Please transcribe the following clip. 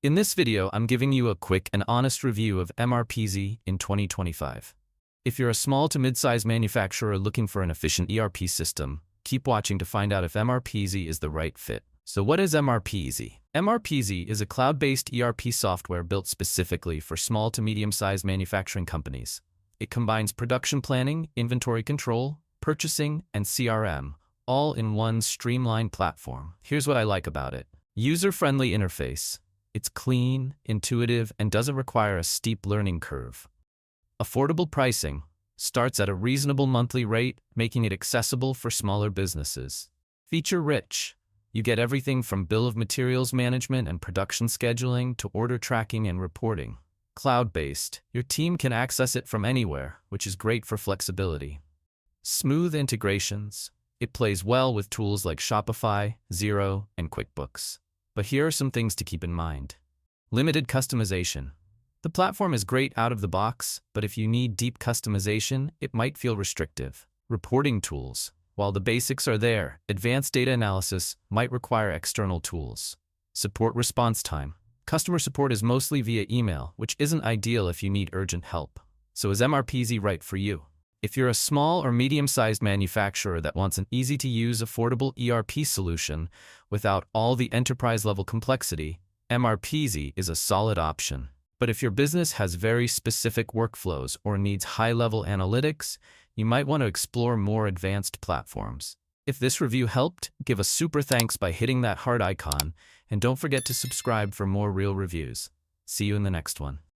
In this video, I'm giving you a quick and honest review of MRPeasy in 2025. If you're a small to mid-sized manufacturer looking for an efficient ERP system, keep watching to find out if MRPeasy is the right fit. So what is MRPeasy? MRPeasy is a cloud-based ERP software built specifically for small to medium-sized manufacturing companies. It combines production planning, inventory control, purchasing, and CRM, all in one streamlined platform. Here's what I like about it. User-friendly interface. It's clean, intuitive, and doesn't require a steep learning curve. Affordable pricing. Starts at a reasonable monthly rate, making it accessible for smaller businesses. Feature-rich. You get everything from bill of materials management and production scheduling to order tracking and reporting. Cloud-based. Your team can access it from anywhere, which is great for flexibility. Smooth integrations. It plays well with tools like Shopify, Xero, and QuickBooks. But here are some things to keep in mind. Limited customization. The platform is great out of the box, but if you need deep customization, it might feel restrictive. Reporting tools. While the basics are there, advanced data analysis might require external tools. Support response time. Customer support is mostly via email, which isn't ideal if you need urgent help. So is MRPeasy right for you? If you're a small or medium-sized manufacturer that wants an easy-to-use, affordable ERP solution without all the enterprise-level complexity, MRPeasy is a solid option. But if your business has very specific workflows or needs high-level analytics, you might want to explore more advanced platforms. If this review helped, give a super thanks by hitting that heart icon, and don't forget to subscribe for more real reviews. See you in the next one.